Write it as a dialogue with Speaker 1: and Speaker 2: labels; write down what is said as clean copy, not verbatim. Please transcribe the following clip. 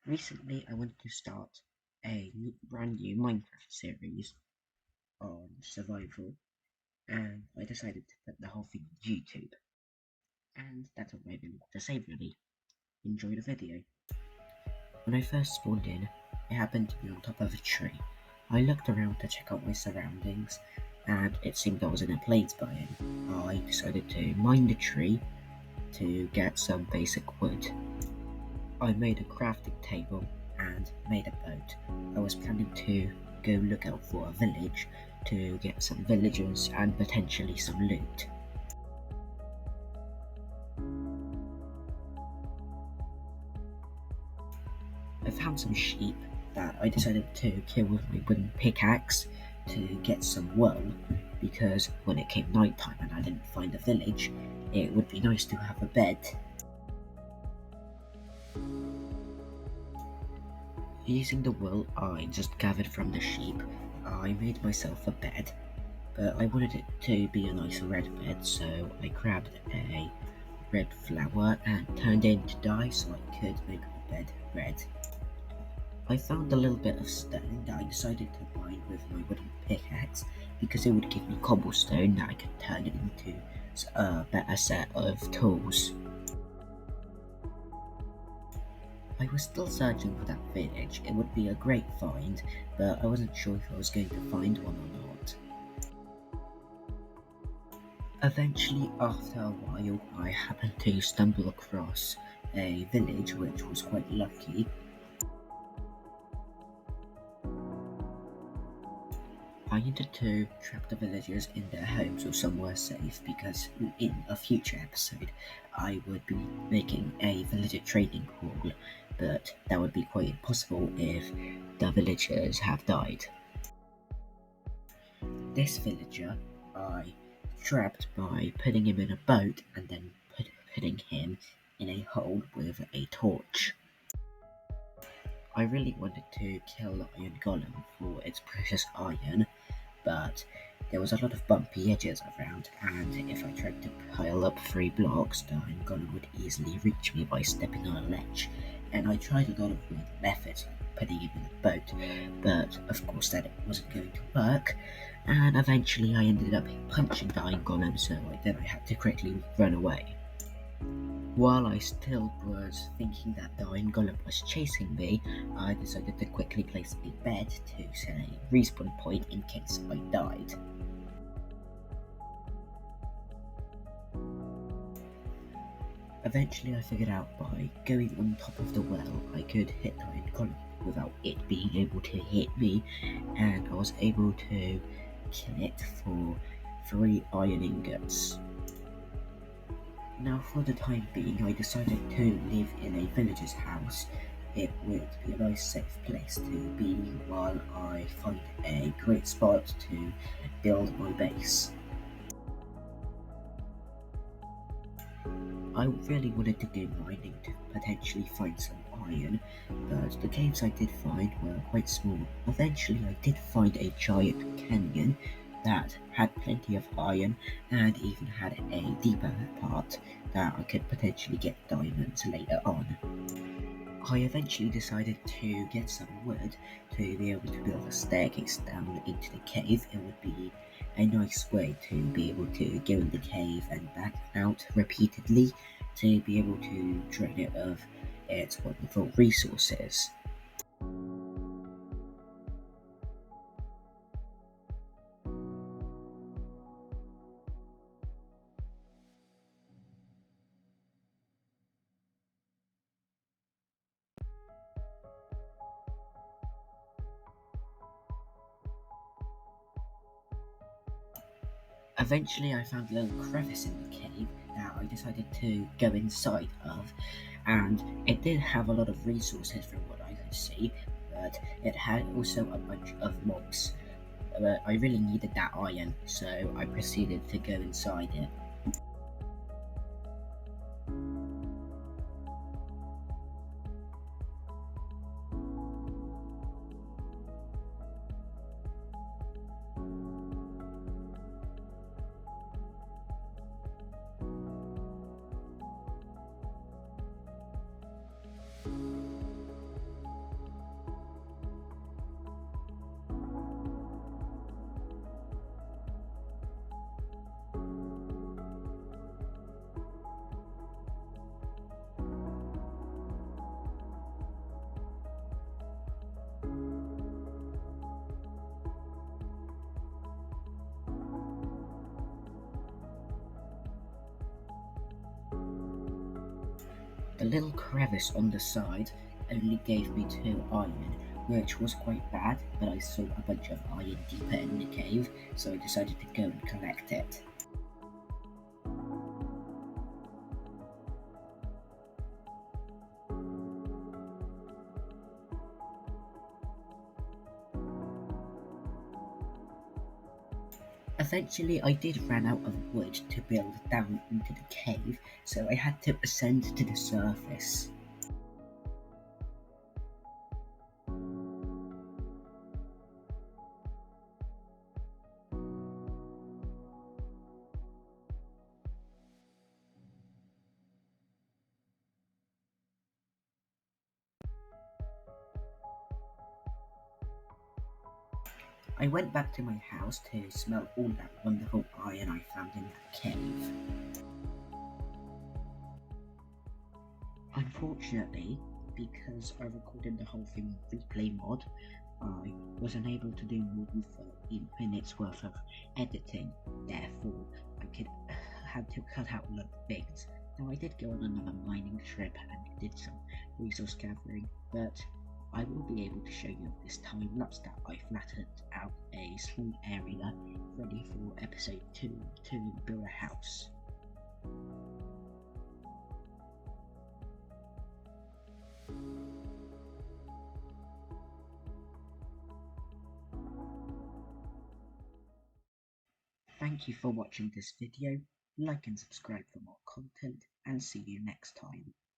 Speaker 1: Recently, I wanted to start a brand new Minecraft series on survival, and I decided to put the whole thing on YouTube. And that's all I really want to say, really. Enjoy the video. When I first spawned in, I happened to be on top of a tree. I looked around to check out my surroundings, and it seemed I was in a plains biome. I decided to mine the tree to get some basic wood. I made a crafting table and made a boat. I was planning to go look out for a village to get some villagers and potentially some loot. I found some sheep that I decided to kill with my wooden pickaxe to get some wool, because when it came nighttime and I didn't find a village, it would be nice to have a bed. Using the wool I just gathered from the sheep, I made myself a bed, but I wanted it to be a nice red bed, so I grabbed a red flower and turned it into dye so I could make the bed red. I found a little bit of stone that I decided to mine with my wooden pickaxe because it would give me cobblestone that I could turn into a better set of tools. I was still searching for that village. It would be a great find, but I wasn't sure if I was going to find one or not. Eventually, after a while, I happened to stumble across a village which was quite lucky. I needed to trap the villagers in their homes or somewhere safe because in a future episode I would be making a villager training hall, but that would be quite impossible if the villagers have died. This villager I trapped by putting him in a boat and then putting him in a hole with a torch. I really wanted to kill the iron golem for its precious iron, but there was a lot of bumpy edges around, and if I tried to pile up 3 blocks, the iron golem would easily reach me by stepping on a ledge. And I tried a lot of weird methods, like putting him in a boat, but of course that wasn't going to work, and eventually I ended up punching the iron golem, so then I had to quickly run away. While I still was thinking that the Iron Golem was chasing me, I decided to quickly place a bed to set a respawn point in case I died. Eventually I figured out by going on top of the well I could hit the Iron Golem without it being able to hit me, and I was able to kill it for 3 iron ingots. Now, for the time being, I decided to live in a villager's house. It would be a nice safe place to be while I find a great spot to build my base. I really wanted to go mining to potentially find some iron, but the caves I did find were quite small. Eventually I did find a giant canyon that had plenty of iron and even had a deeper part that I could potentially get diamonds later on. I eventually decided to get some wood to be able to build a staircase down into the cave. It would be a nice way to be able to go in the cave and back out repeatedly to be able to drain it of its wonderful resources. Eventually I found a little crevice in the cave that I decided to go inside of, and it did have a lot of resources from what I could see, but it had also a bunch of mobs. But I really needed that iron, so I proceeded to go inside it. little crevice on the side only gave me 2 iron, which was quite bad, but I saw a bunch of iron deeper in the cave, so I decided to go and collect it. Eventually I did run out of wood to build down into the cave, so I had to ascend to the surface. I went back to my house to smelt all that wonderful iron I found in that cave. Unfortunately, because I recorded the whole thing on replay mod, I was unable to do more than 30 minutes worth of editing, therefore had to cut out a lot of things. Now I did go on another mining trip and did some resource gathering, but I will be able to show you this time lapse that I flattened out a small area ready for episode 2 to build a house. Thank you for watching this video, like and subscribe for more content, and see you next time.